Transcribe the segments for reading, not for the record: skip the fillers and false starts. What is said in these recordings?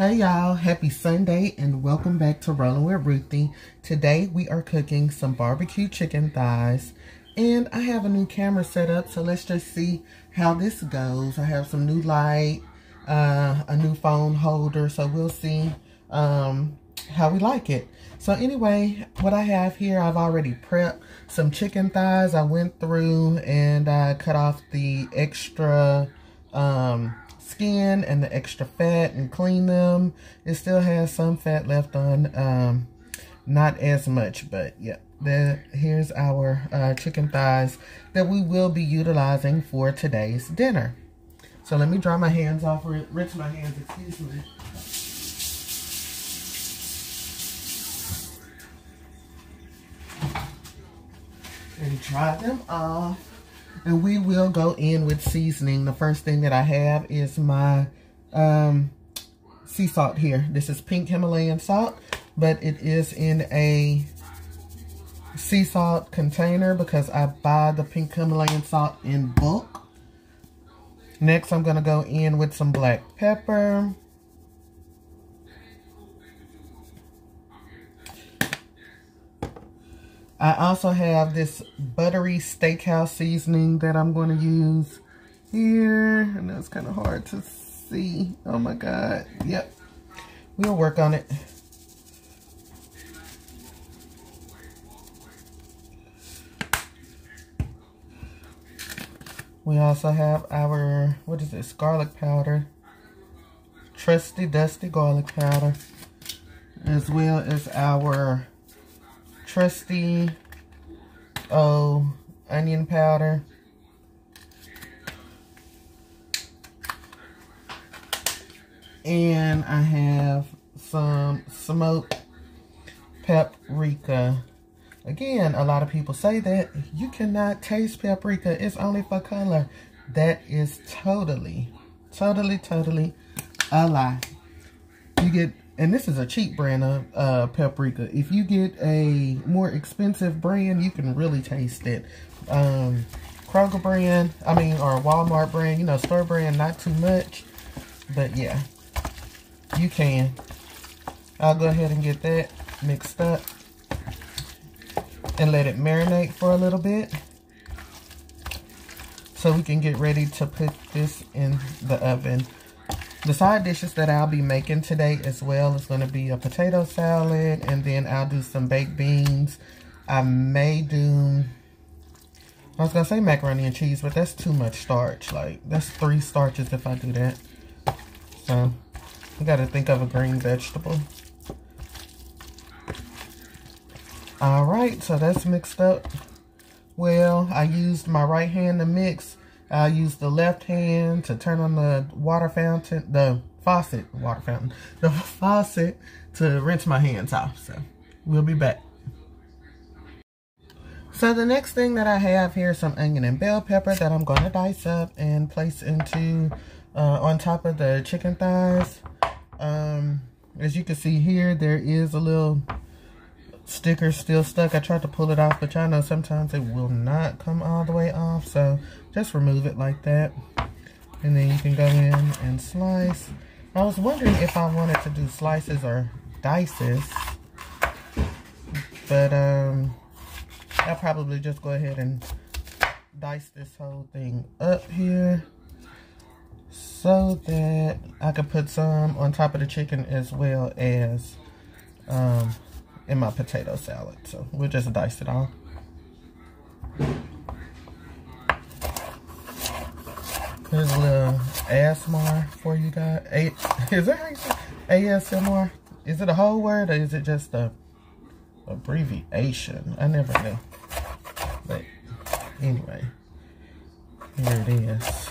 Hey y'all, happy Sunday and welcome back to Rolling with Ruthie. Today we are cooking some barbecue chicken thighs and I have a new camera set up, so let's just see how this goes. I have some new light, a new phone holder, so we'll see how we like it. So anyway, what I have here, I've already prepped some chicken thighs. I went through and I cut off the extra skin and the extra fat and clean them. It still has some fat left on, not as much, but yeah, here's our chicken thighs that we will be utilizing for today's dinner. So let me dry my hands off, rinse my hands, excuse me. And dry them off. And we will go in with seasoning. The first thing that I have is my sea salt here. This is pink Himalayan salt, but it is in a sea salt container because I buy the pink Himalayan salt in bulk. Next, I'm going to go in with some black pepper. I also have this buttery steakhouse seasoning that I'm going to use here. And that's kind of hard to see. Oh my God. Yep. We'll work on it. We also have our, what is this? Garlic powder. Trusty, dusty garlic powder. As well as our trusty onion powder. And I have some smoked paprika. Again, a lot of people say that you cannot taste paprika. It's only for color. That is totally a lie. You get, and this is a cheap brand of paprika. If you get a more expensive brand, you can really taste it. Kroger brand, or Walmart brand, you know, store brand, not too much. But yeah, you can. I'll go ahead and get that mixed up and let it marinate for a little bit so we can get ready to put this in the oven. The side dishes that I'll be making today as well is going to be a potato salad, and then I'll do some baked beans. I may do, I was going to say macaroni and cheese, but that's too much starch. Like, that's 3 starches if I do that. So, we got to think of a green vegetable. Alright, so that's mixed up well. I used my right hand to mix. I'll use the left hand to turn on the the faucet to rinse my hands off. So we'll be back. So the next thing that I have here is some onion and bell pepper that I'm going to dice up and place into on top of the chicken thighs. As you can see here, there is a little sticker still stuck. I tried to pull it off, but y'all know sometimes it will not come all the way off, so just remove it like that, and then you can go in and slice. I was wondering if I wanted to do slices or dices, but I'll probably just go ahead and dice this whole thing up here so that I could put some on top of the chicken as well as in my potato salad. So we'll just dice it all. Here's a little ASMR for you guys. Is that how you say ASMR? Is it a whole word or is it just a abbreviation? I never knew. But anyway, here it is.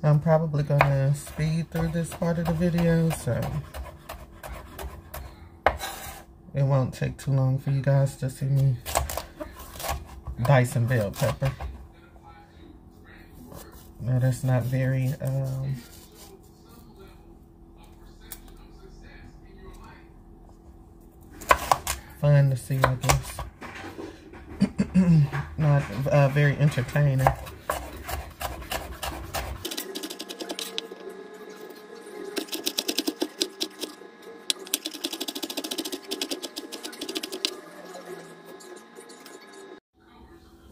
I'm probably gonna speed through this part of the video, so it won't take too long for you guys to see me dicing bell pepper. Now that's not very fun to see, I guess. Not very entertaining.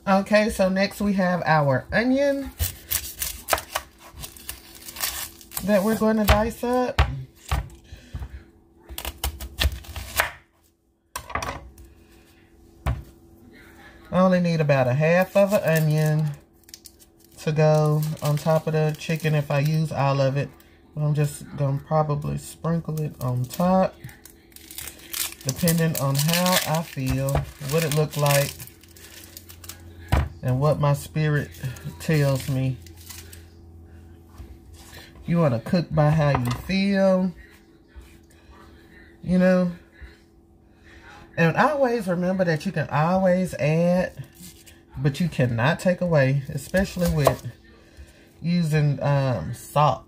Okay, so next we have our onion that we're going to dice up. I only need about a half of an onion to go on top of the chicken if I use all of it. But I'm just going to probably sprinkle it on top, depending on how I feel, what it look like, and what my spirit tells me. You want to cook by how you feel, you know. And always remember that you can always add, but you cannot take away, especially with using salt.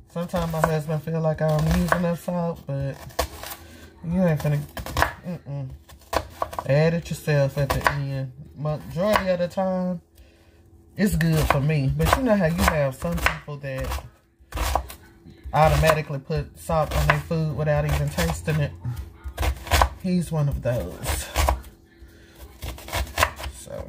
Sometimes my husband feel like I don't use enough salt, but you ain't finna add it yourself at the end. Majority of the time, it's good for me. But you know how you have some people that automatically put salt on their food without even tasting it. He's one of those. So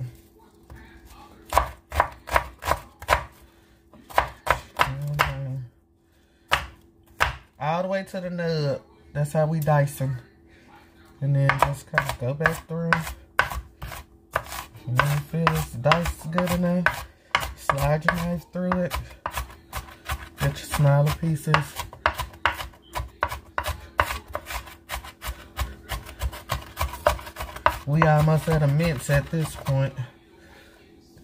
all the way to the nub. That's how we dicing. And then just kind of go back through. When you feel it's diced good enough, slide your knife through it. Get your smaller pieces. We almost at a mince at this point.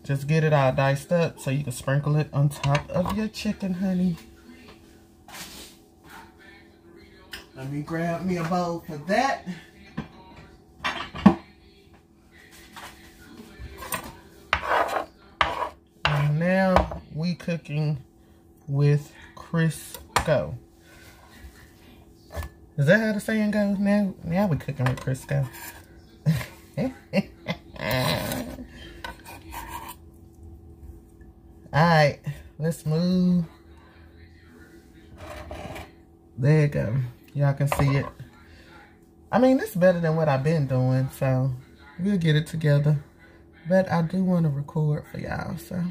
Just get it all diced up so you can sprinkle it on top of your chicken, honey. Let me grab me a bowl for that. And now we cooking with Crisco. Is that how the saying goes? Now we cooking with Crisco. Alright, let's move. There you go. Y'all can see it. I mean, it's better than what I've been doing, so we'll get it together. But I do want to record for y'all, so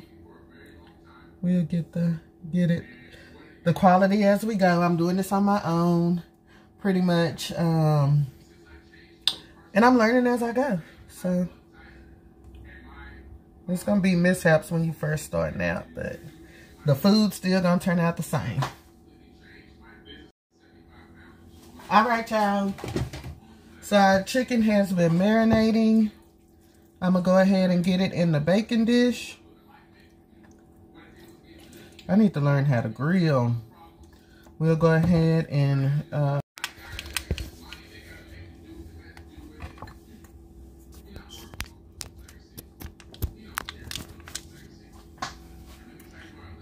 we'll get it the quality as we go. I'm doing this on my own, pretty much, and I'm learning as I go. So it's gonna be mishaps when you first starting out, but the food's still gonna turn out the same. All right, y'all. So our chicken has been marinating. I'm gonna go ahead and get it in the baking dish. I need to learn how to grill. We'll go ahead and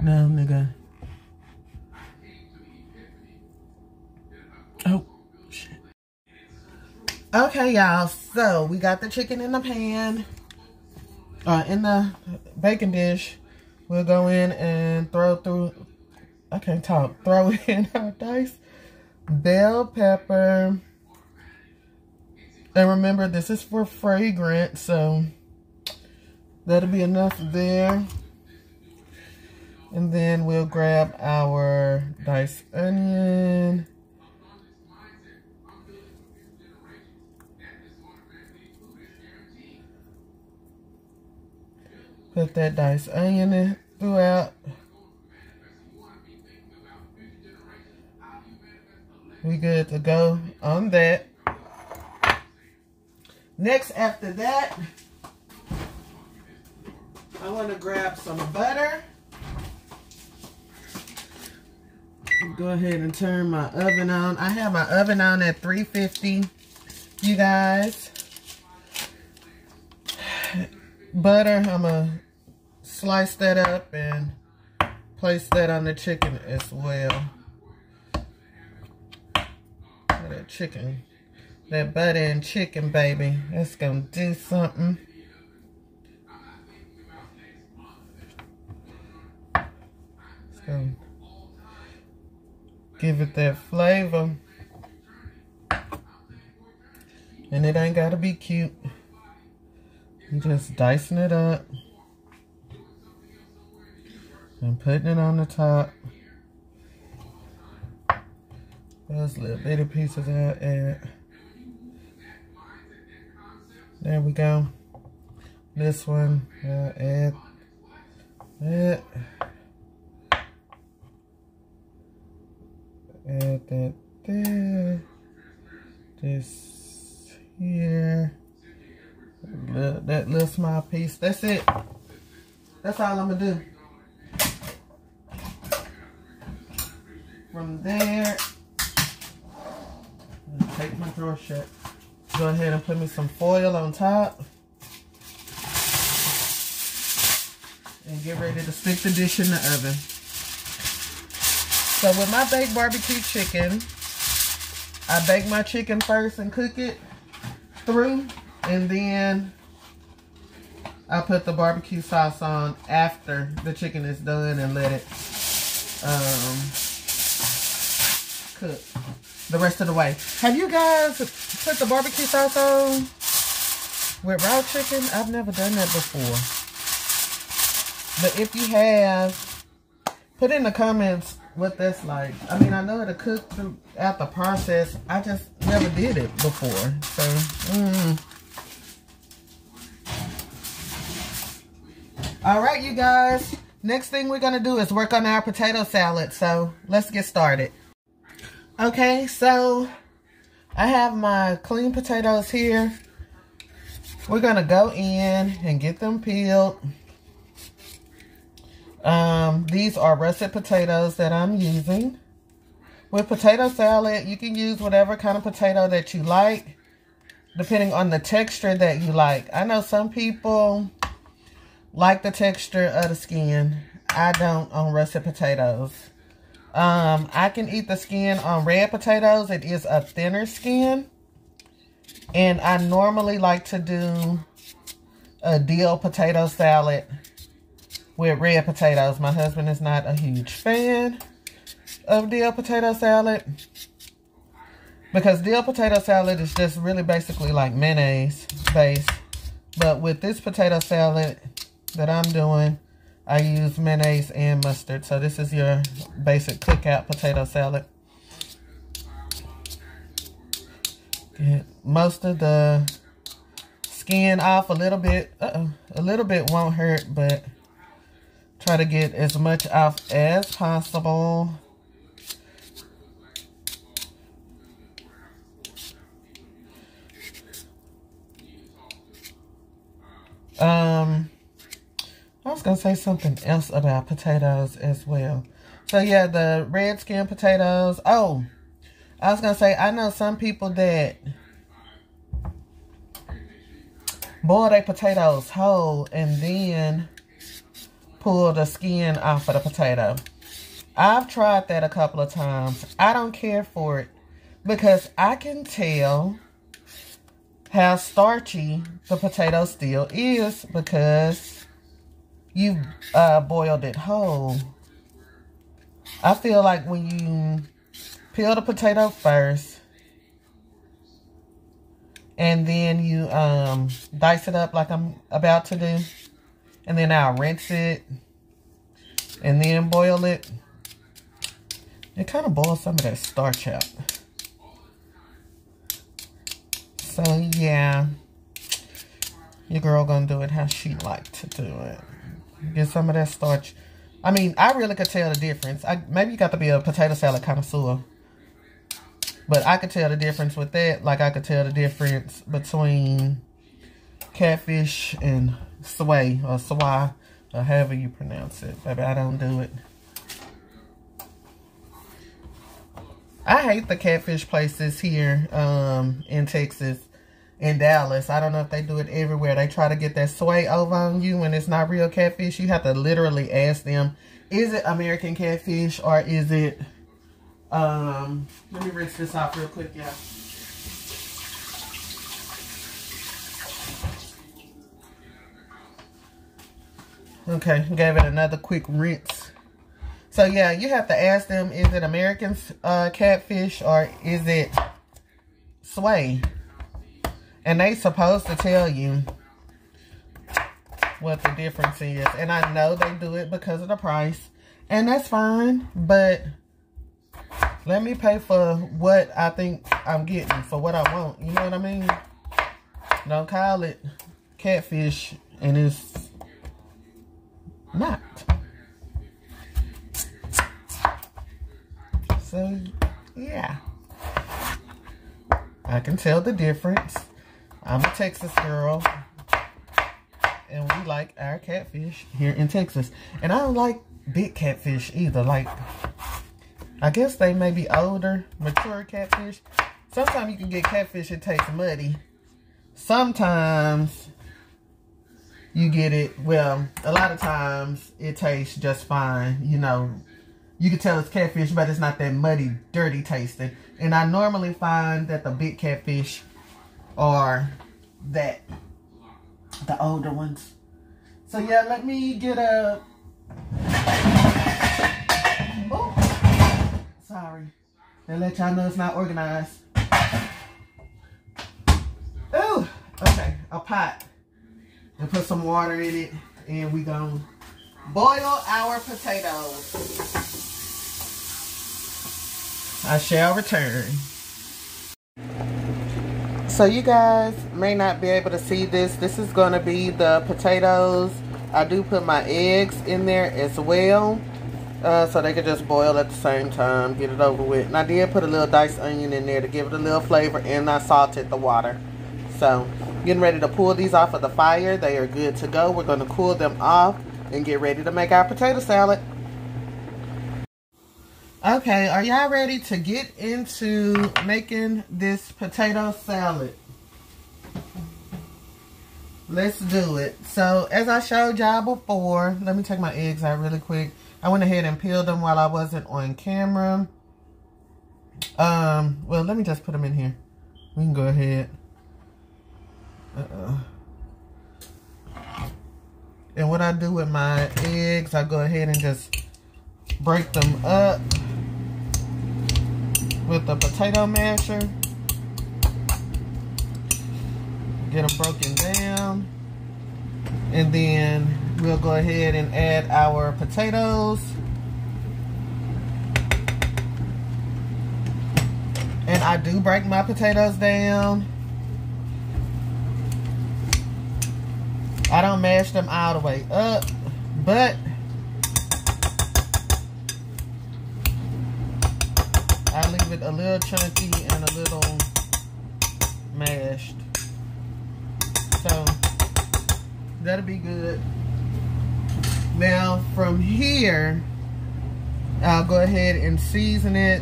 no, nigga. Oh, shit. Okay, y'all. So we got the chicken in the pan, in the baking dish. We'll go in and throw in our diced bell pepper. And remember, this is for fragrance, so that'll be enough there. And then we'll grab our diced onion. Put that diced onion in throughout. We good to go on that. Next, after that, I want to grab some butter. Go ahead and turn my oven on. I have my oven on at 350, you guys. Butter, I'm going to slice that up and place that on the chicken as well. That chicken, that butter and chicken, baby. That's going to do something. It's going to give it that flavor. And it ain't got to be cute. I'm just dicing it up and putting it on the top. Those little bitty pieces I'll add. There we go. This one I'll add that. Add that there. This here. That little small piece. That's it. That's all I'm gonna do. From there, take my drawer shut. Go ahead and put me some foil on top. And get ready to stick the dish in the oven. So with my baked barbecue chicken, I bake my chicken first and cook it through. And then I put the barbecue sauce on after the chicken is done and let it cook the rest of the way. Have you guys put the barbecue sauce on with raw chicken? I've never done that before. But if you have, put in the comments what that's like. I mean, I know it'll cook throughout the process. I just never did it before. So, All right, you guys. Next thing we're going to do is work on our potato salad. So, let's get started. Okay, so I have my clean potatoes here. We're going to go in and get them peeled. These are russet potatoes that I'm using. With potato salad, you can use whatever kind of potato that you like, depending on the texture that you like. I know some people like the texture of the skin. I don't on russet potatoes. I can eat the skin on red potatoes. It is a thinner skin. And I normally like to do a dill potato salad with red potatoes. My husband is not a huge fan of dill potato salad, because dill potato salad is just really basically like mayonnaise based. But with this potato salad that I'm doing, I use mayonnaise and mustard. So this is your basic cookout potato salad. Get most of the skin off a little bit. A little bit won't hurt, but try to get as much off as possible. I was going to say something else about potatoes as well. So yeah, the red skin potatoes. Oh, I was going to say, I know some people that boil their potatoes whole and then pull the skin off of the potato. I've tried that a couple of times. I don't care for it because I can tell how starchy the potato still is because you boiled it whole. I feel like when you peel the potato first and then you dice it up like I'm about to do, and then I'll rinse it and then boil it, it kind of boils some of that starch out. So yeah, your girl gonna do it how she like to do it. Get some of that starch. I mean, I really could tell the difference. Maybe you got to be a potato salad connoisseur, but I could tell the difference with that. Like I could tell the difference between catfish and sway or swai. or however you pronounce it. Baby, I don't do it. I hate the catfish places here in Texas, in Dallas. I don't know if they do it everywhere. They try to get that sway over on you when it's not real catfish. You have to literally ask them, is it American catfish or is it, let me rinse this off real quick, y'all. Okay, gave it another quick rinse. So yeah, you have to ask them, is it American catfish or is it sway? And they supposed to tell you what the difference is. And I know they do it because of the price. And that's fine, but let me pay for what I think I'm getting, for what I want. You know what I mean? Don't call it catfish and it's not. So, yeah. I can tell the difference. I'm a Texas girl. And we like our catfish here in Texas. And I don't like big catfish either. Like, I guess they may be older, mature catfish. Sometimes you can get catfish that tastes muddy. Sometimes you get it, well, a lot of times it tastes just fine. You know, you can tell it's catfish, but it's not that muddy, dirty tasting. And I normally find that the big catfish are the older ones. So yeah, let me get a... Oh, sorry. They let y'all know it's not organized. Ooh, okay, a pot. And put some water in it. And we gonna boil our potatoes. I shall return. So you guys may not be able to see this. This is going to be the potatoes. I do put my eggs in there as well. So they can just boil at the same time. Get it over with. And I did put a little diced onion in there to give it a little flavor. And I salted the water. So getting ready to pull these off of the fire. They are good to go. We're going to cool them off and get ready to make our potato salad. Okay, are y'all ready to get into making this potato salad? Let's do it. So, as I showed y'all before, let me take my eggs out really quick. I went ahead and peeled them while I wasn't on camera. Well, let me just put them in here. We can go ahead. And what I do with my eggs, I go ahead and just break them up with the potato masher. Get them broken down. And then we'll go ahead and add our potatoes. And I do break my potatoes down. I don't mash them all the way up, but I leave it a little chunky and a little mashed. So that'll be good. Now from here, I'll go ahead and season it.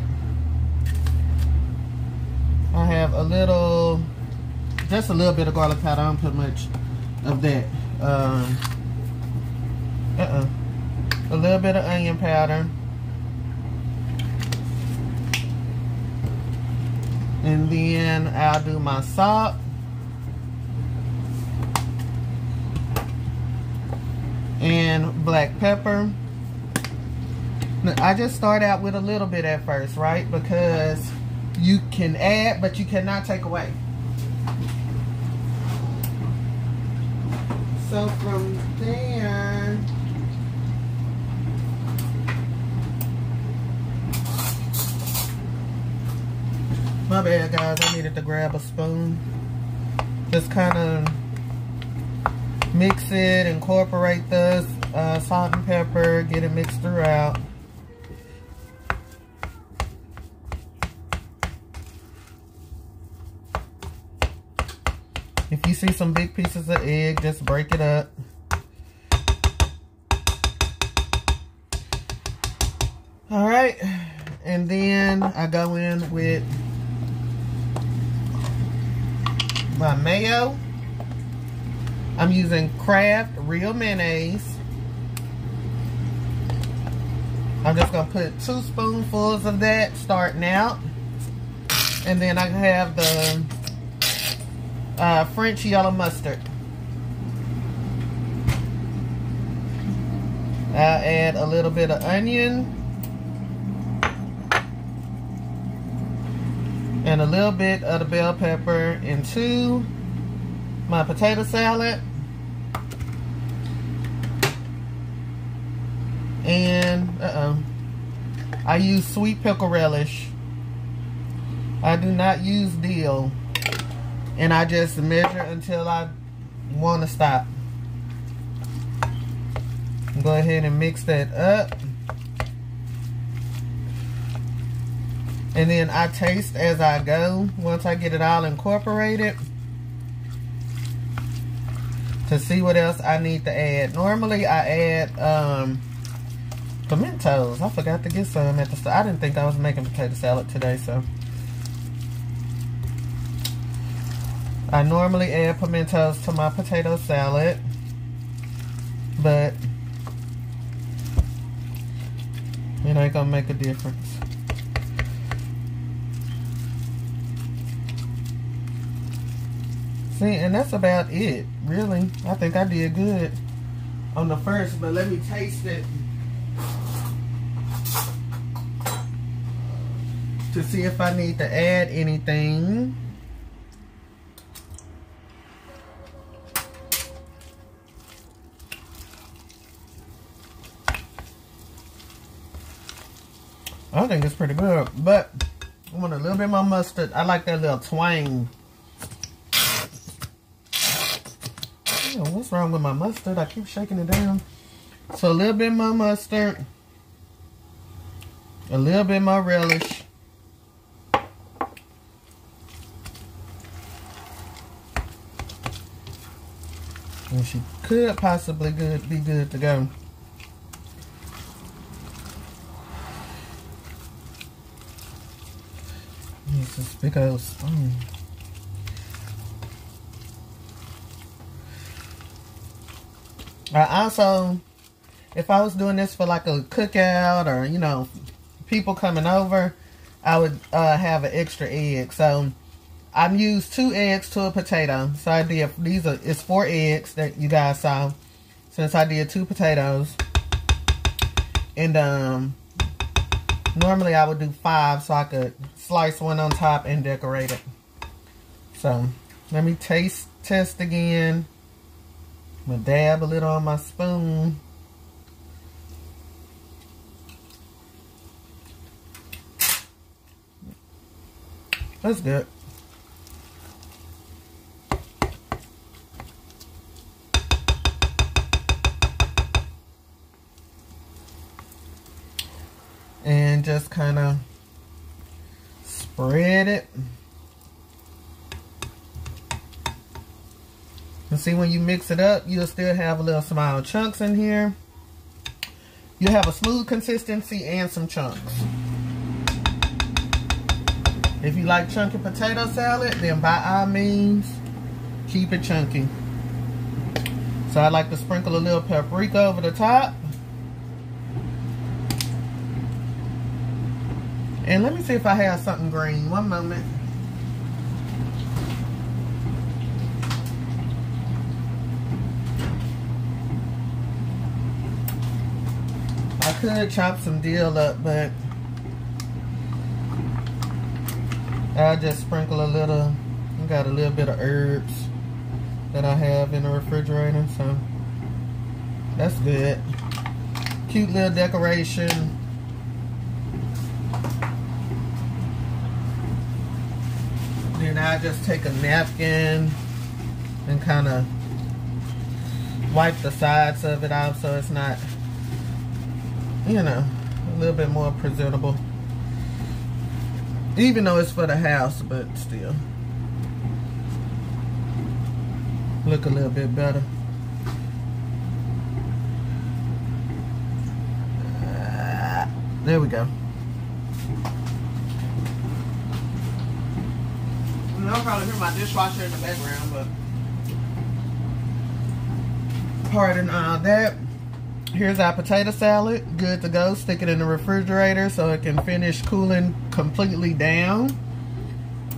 I have a little, just a little bit of garlic powder. I don't put much of that. A little bit of onion powder. And then I'll do my salt. And black pepper. Now, I just start out with a little bit at first, right? Because you can add, but you cannot take away. So from there, my bad guys, I needed to grab a spoon. Just kind of mix it, incorporate the salt and pepper, get it mixed throughout. If you see some big pieces of egg, just break it up. All right, and then I go in with my mayo. I'm using Kraft Real Mayonnaise. I'm just gonna put 2 spoonfuls of that starting out. And then I have the French yellow mustard. I'll add a little bit of onion. And a little bit of the bell pepper into my potato salad. And, I use sweet pickle relish. I do not use dill. And I just measure until I want to stop. Go ahead and mix that up. And then I taste as I go once I get it all incorporated to see what else I need to add. Normally I add pimentos. I forgot to get some at the store. I didn't think I was making potato salad today, so I normally add pimentos to my potato salad, but it ain't gonna make a difference. See, and that's about it, really. I think I did good on the first, but let me taste it to see if I need to add anything. I think it's pretty good, but I want a little bit more mustard. I like that little twang. Ew, what's wrong with my mustard? I keep shaking it down. So a little bit more mustard. A little bit more relish. And she could possibly be good to go. Use this big old spoon. I also, if I was doing this for like a cookout or, you know, people coming over, I would have an extra egg. So I used 2 eggs to a potato. So I did, it's 4 eggs that you guys saw. Since I did 2 potatoes. And normally I would do 5 so I could slice one on top and decorate it. So let me test again. I'm gonna dab a little on my spoon. That's good. And just kind of spread it. And see, when you mix it up, you'll still have a little small chunks in here. You have a smooth consistency and some chunks. If you like chunky potato salad, then by all means, keep it chunky. So I like to sprinkle a little paprika over the top. And let me see if I have something green. One moment. I could chop some dill up, but I'll just sprinkle a little. I got a little bit of herbs that I have in the refrigerator, so that's good. Cute little decoration. Then I just take a napkin and kind of wipe the sides of it out so it's not, you know, a little bit more presentable. Even though it's for the house, but still. Look a little bit better. There we go. I'll probably hear my dishwasher in the background, but pardon that. Here's our potato salad, good to go. Stick it in the refrigerator so it can finish cooling completely down.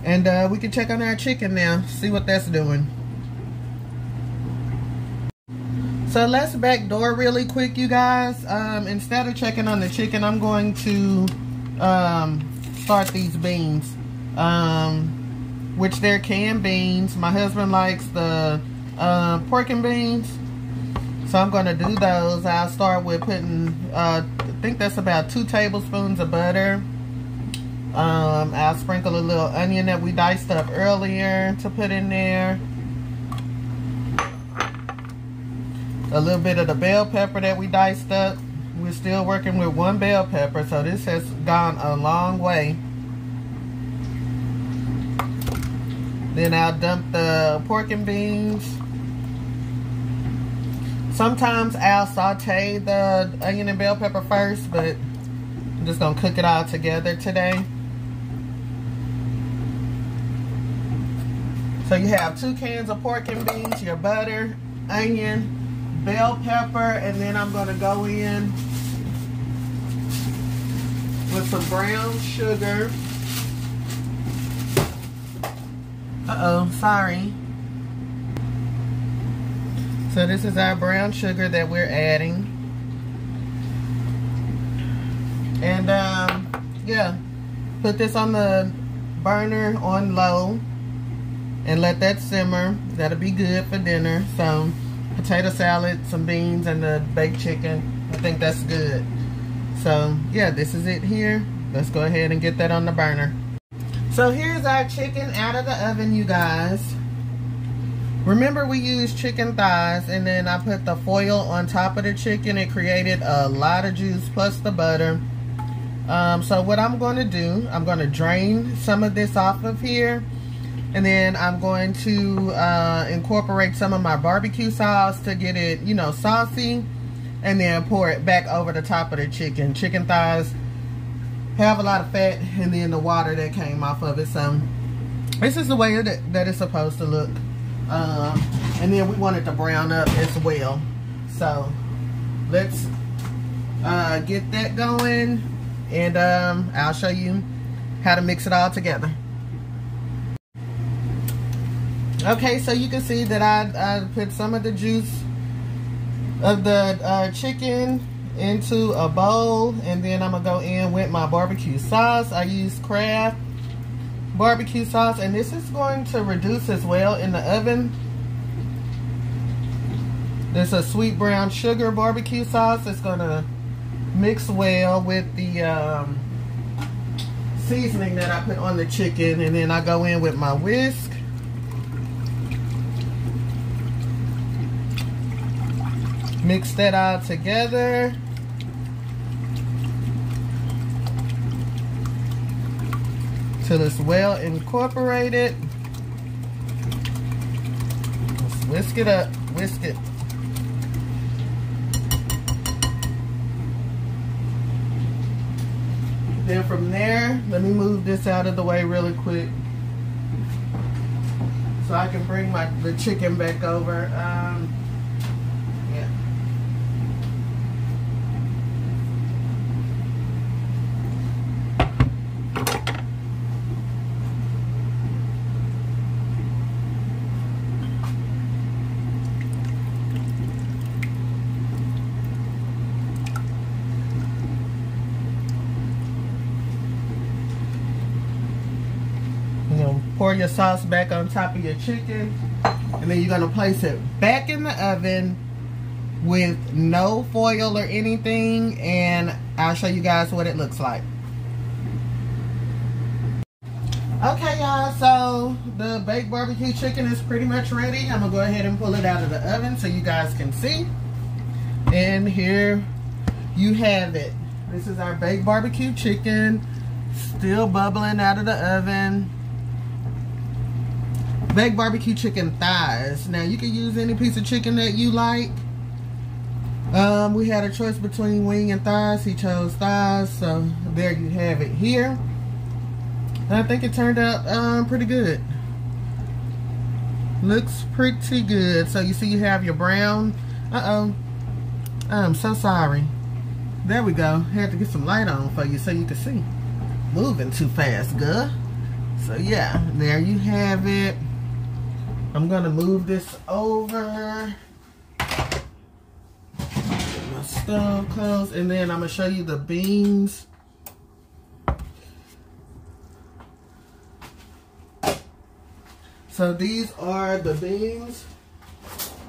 And we can check on our chicken now, see what that's doing. So let's backdoor really quick, you guys. Instead of checking on the chicken, I'm going to start these beans, which they're canned beans. My husband likes the pork and beans, so I'm going to do those. I'll start with putting, I think that's about 2 tablespoons of butter. I'll sprinkle a little onion that we diced up earlier to put in there. A little bit of the bell pepper that we diced up. We're still working with 1 bell pepper, so this has gone a long way. Then I'll dump the pork and beans. Sometimes I'll saute the onion and bell pepper first, but I'm just gonna cook it all together today. So you have 2 cans of pork and beans, your butter, onion, bell pepper, and then I'm going to go in with some brown sugar. Sorry. So this is our brown sugar that we're adding. And yeah, put this on the burner on low and let that simmer. That'll be good for dinner. So potato salad, some beans, and the baked chicken. I think that's good. So yeah, this is it here. Let's go ahead and get that on the burner. So here's our chicken out of the oven, you guys. Remember, we used chicken thighs, and then I put the foil on top of the chicken. It created a lot of juice plus the butter. So what I'm going to do, I'm going to drain some of this off of here. And then I'm going to incorporate some of my barbecue sauce to get it, you know, saucy. And then pour it back over the top of the chicken. Chicken thighs have a lot of fat, and then the water that came off of it. So this is the way that it's supposed to look. And then we want it to brown up as well. So let's get that going. And I'll show you how to mix it all together. Okay, so you can see that I put some of the juice of the chicken into a bowl, and then I'm gonna go in with my barbecue sauce. I use Kraft barbecue sauce, and this is going to reduce as well in the oven. There's a sweet brown sugar barbecue sauce. It's gonna mix well with the seasoning that I put on the chicken, and then I go in with my whisk. Mix that all together. Till it's well incorporated. Let's whisk it up, whisk it. Then from there, let me move this out of the way really quick so I can bring the chicken back over. Yeah. Pour your sauce back on top of your chicken, and then you're going to place it back in the oven with no foil or anything, and I'll show you guys what it looks like. Okay, y'all, so the baked barbecue chicken is pretty much ready. I'm going to go ahead and pull it out of the oven so you guys can see. And here you have it. This is our baked barbecue chicken, still bubbling out of the oven. Baked barbecue chicken thighs. Now you can use any piece of chicken that you like. We had a choice between wing and thighs. He chose thighs, so there you have it here. And I think it turned out pretty good. Looks pretty good. So you see you have your brown. I'm so sorry. There we go. Had to get some light on for you so you can see. Moving too fast, girl. So yeah, there you have it. I'm gonna move this over. Get my stove closed, and then I'm gonna show you the beans. So these are the beans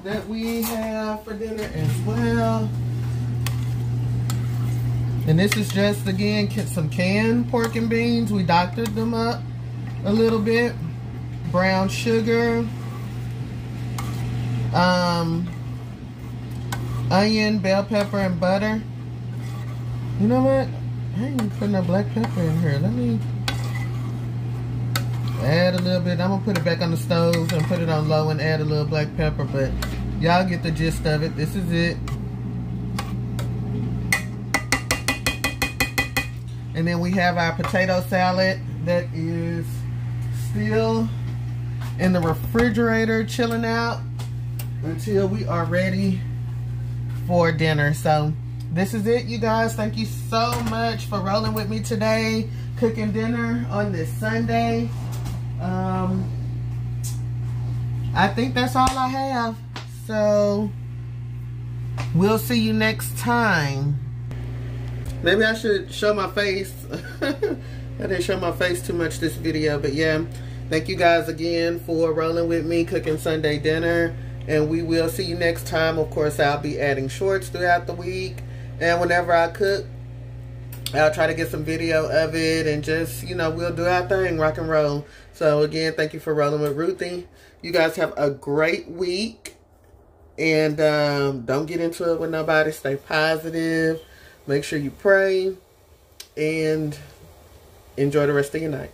that we have for dinner as well. And this is just, again, some canned pork and beans. We doctored them up a little bit. Brown sugar. Onion, bell pepper, and butter. You know what? I ain't even putting no black pepper in here. Let me add a little bit. I'm gonna put it back on the stove and put it on low and add a little black pepper, but y'all get the gist of it. This is it. And then we have our potato salad that is still in the refrigerator chilling out until we are ready for dinner. So this is it, you guys. Thank you so much for rolling with me today, cooking dinner on this Sunday. I think that's all I have. So we'll see you next time. Maybe I should show my face. I didn't show my face too much this video, but yeah. Thank you guys again for rolling with me, cooking Sunday dinner. And we will see you next time. Of course, I'll be adding shorts throughout the week. And whenever I cook, I'll try to get some video of it. And just, you know, we'll do our thing, rock and roll. So again, thank you for rolling with Ruthie. You guys have a great week. And don't get into it with nobody. Stay positive. Make sure you pray. And enjoy the rest of your night.